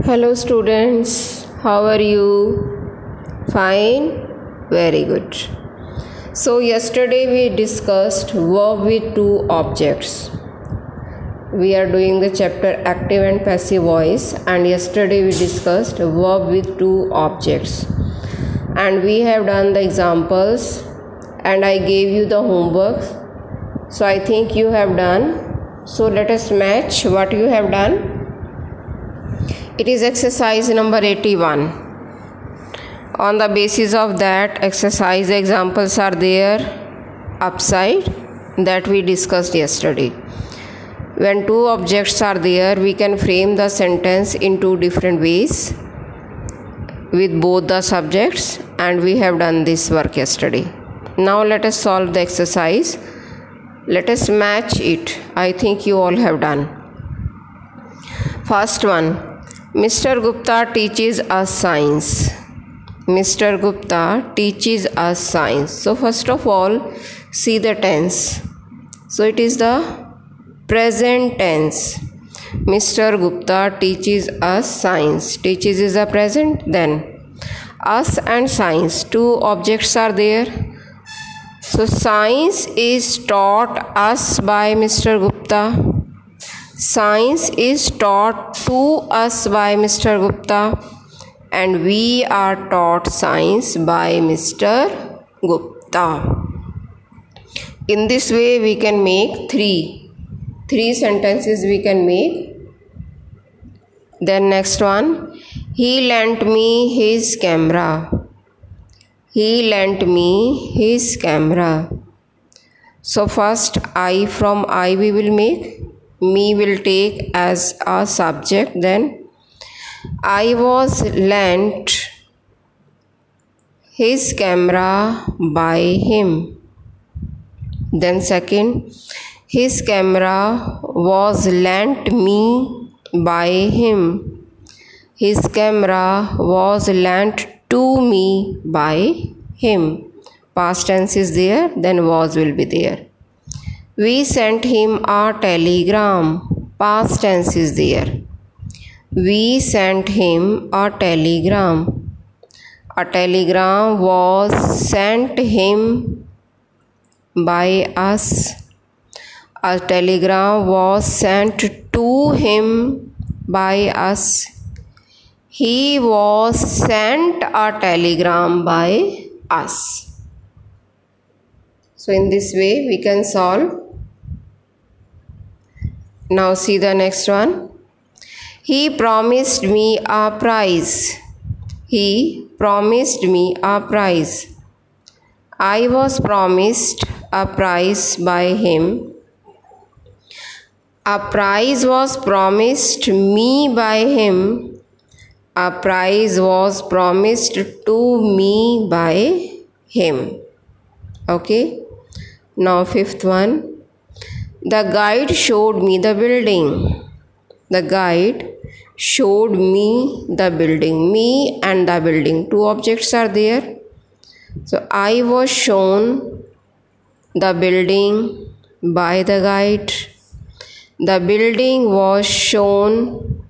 Hello students, how are you? Fine? Very good. So yesterday we discussed verb with two objects. We are doing the chapter active and passive voice, and yesterday we discussed verb with two objects. And we have done the examples and I gave you the homework. So I think you have done. So let us match what you have done. It is exercise number 81. On the basis of that exercise, the examples are there upside that we discussed yesterday. When two objects are there, we can frame the sentence in two different ways with both the subjects, and we have done this work yesterday. Now let us solve the exercise. Let us match it. I think you all have done. First one. Mr. Gupta teaches us science. Mr. Gupta teaches us science. So first of all, see the tense. So it is the present tense. Mr. Gupta teaches us science. Teaches is the present. Then us and science, two objects are there. So science is taught us by Mr. Gupta. Science is taught to us by Mr. Gupta, and we are taught science by Mr. Gupta. In this way we can make three sentences we can make. Then next one, he lent me his camera. He lent me his camera. So first I from I we will make. Me will take as a subject. Then I was lent his camera by him. Then second, his camera was lent me by him. His camera was lent to me by him. Past tense is there, then was will be there. We sent him a telegram. Past tense is there. We sent him a telegram. A telegram was sent him by us. A telegram was sent to him by us. He was sent a telegram by us. So in this way we can solve. Now see the next one. He promised me a prize. He promised me a prize. I was promised a prize by him. A prize was promised me by him. A prize was promised to me by him. Okay. Now fifth one. The guide showed me the building. The guide showed me the building. Me and the building. Two objects are there. So I was shown the building by the guide. The building was shown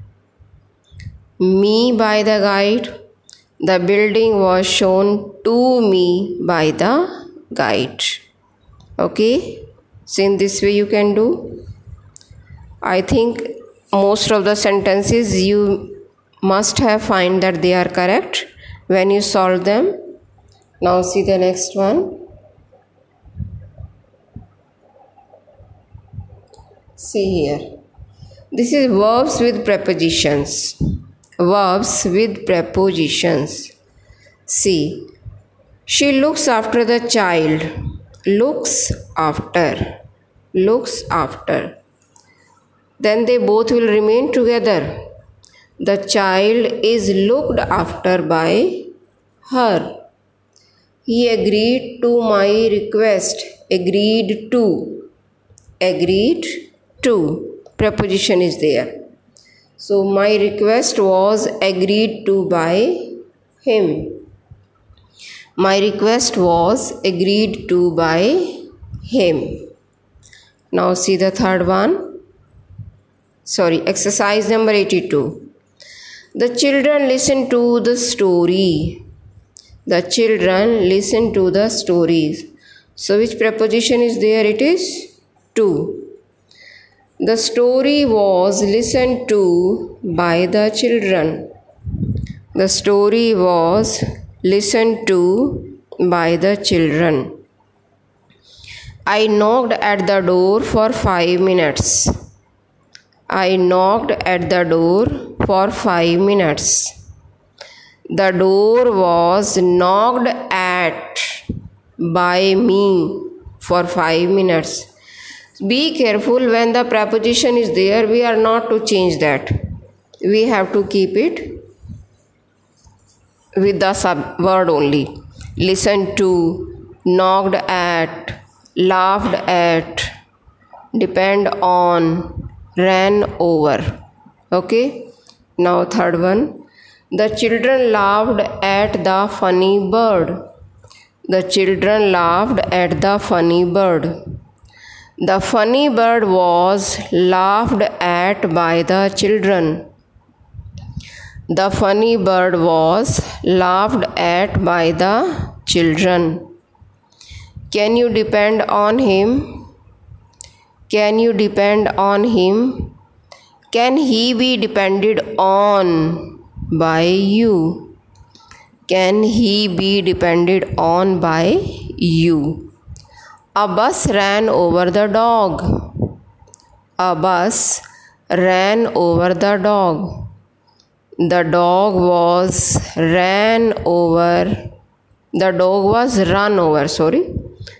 me by the guide. The building was shown to me by the guide. Okay. So in this way you can do. I think most of the sentences you must have find that they are correct when you solve them. Now see the next one. See here. This is verbs with prepositions. Verbs with prepositions. See. She looks after the child. Looks after. Looks after. Then they both will remain together. The child is looked after by her. He agreed to my request. Agreed to. Agreed to. Preposition is there. So my request was agreed to by him. My request was agreed to by him. Now see the third one. Exercise number 82. The children listen to the story. The children listen to the stories. So which preposition is there? It is to. The story was listened to by the children. The story was listened to by the children. I knocked at the door for 5 minutes. I knocked at the door for 5 minutes. The door was knocked at by me for 5 minutes. Be careful, when the preposition is there, we are not to change that. We have to keep it with the subword only. Listen to, knocked at, laughed at, depend on, ran over. Okay. Now third one. The children laughed at the funny bird. The children laughed at the funny bird. The funny bird was laughed at by the children. The funny bird was laughed at by the children. Can you depend on him? Can you depend on him? Can he be depended on by you? Can he be depended on by you? A bus ran over the dog. A bus ran over the dog. The dog was ran over. The dog was run over, sorry.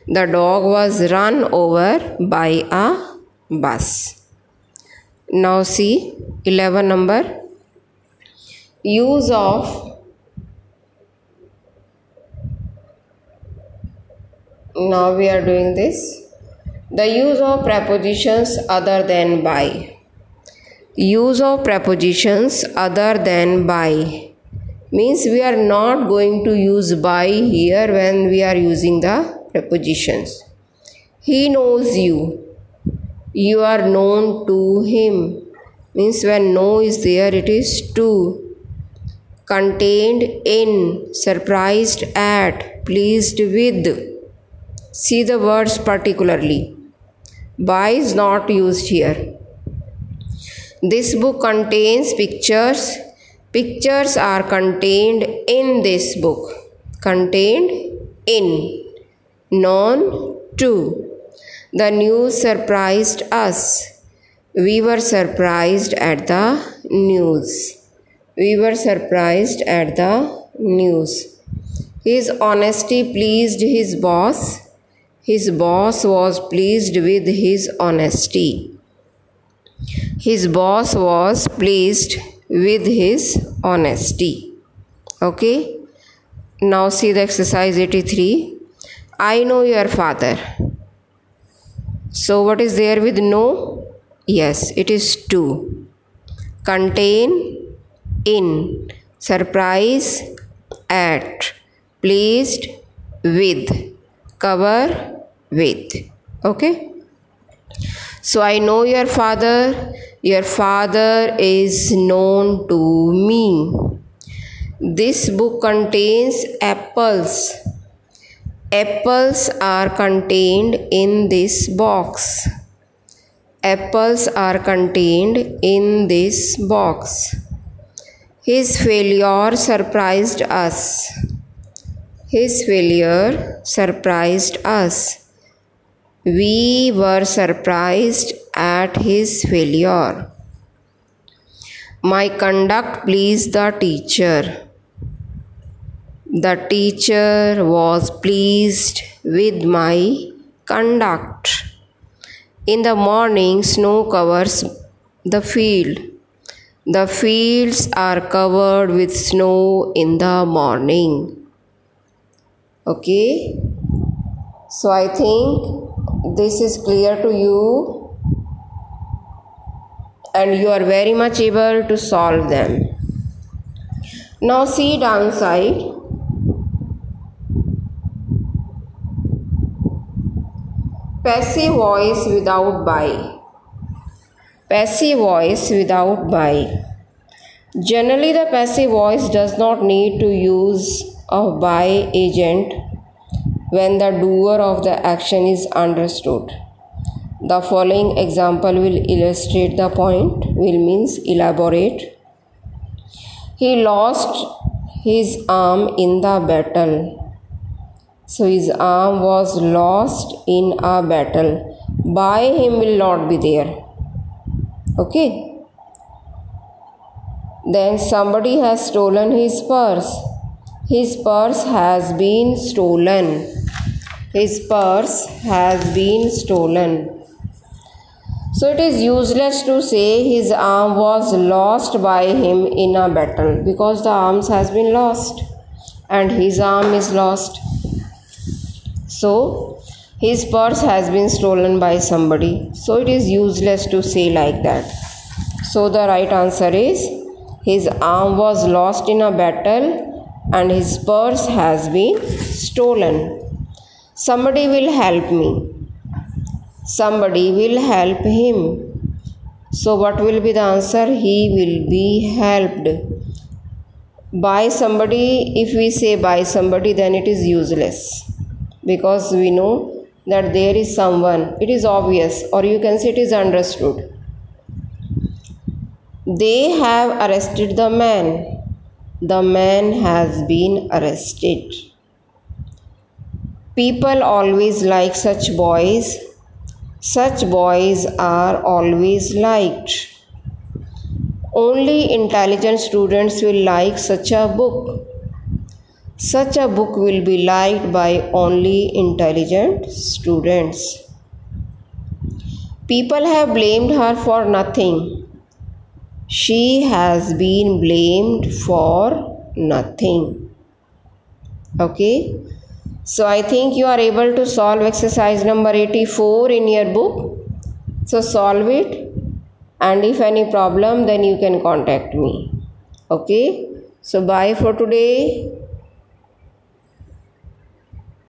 The dog was run over by a bus. Now see 11 number. Use of. Now we are doing this. The use of prepositions other than by. Use of prepositions other than by means we are not going to use by here when we are using the prepositions. He knows you. You are known to him. Means when know is there, it is to. Contained in, surprised at, pleased with. See the words particularly. By is not used here. This book contains pictures. Pictures are contained in this book. Contained in. Known to. The news surprised us. We were surprised at the news. We were surprised at the news. His honesty pleased his boss. His boss was pleased with his honesty. His boss was pleased with his honesty. Okay. Now see the exercise 83. I know your father. So what is there with know? Yes, it is to. Contain in. Surprise at. Pleased with. Cover with. Okay. So I know your father. Your father is known to me. This book contains apples. Apples are contained in this box. Apples are contained in this box. His failure surprised us. His failure surprised us. We were surprised at his failure. My conduct pleased the teacher. The teacher was pleased with my conduct. In the morning, snow covers the field. The fields are covered with snow in the morning. Okay. So I think this is clear to you and you are very much able to solve them. Now see downside. Passive voice without by. Passive voice without by. Generally, the passive voice does not need to use a by agent when the doer of the action is understood. The following example will illustrate the point, will means elaborate. He lost his arm in the battle. So his arm was lost in a battle. By him will not be there. Okay. Then somebody has stolen his purse. His purse has been stolen. His purse has been stolen. So it is useless to say his arm was lost by him in a battle, because the arms has been lost and his arm is lost. So his purse has been stolen by somebody. So it is useless to say like that. So the right answer is his arm was lost in a battle and his purse has been stolen. Somebody will help me. Somebody will help him. So what will be the answer? He will be helped. By somebody, if we say by somebody, then it is useless, because we know that there is someone. It is obvious, or you can say it is understood. They have arrested the man. The man has been arrested. People always like such boys. Such boys are always liked. Only intelligent students will like such a book. Such a book will be liked by only intelligent students. People have blamed her for nothing. She has been blamed for nothing. Okay. So I think you are able to solve exercise number 84 in your book. So solve it, and if any problem, then you can contact me. Okay. So bye for today.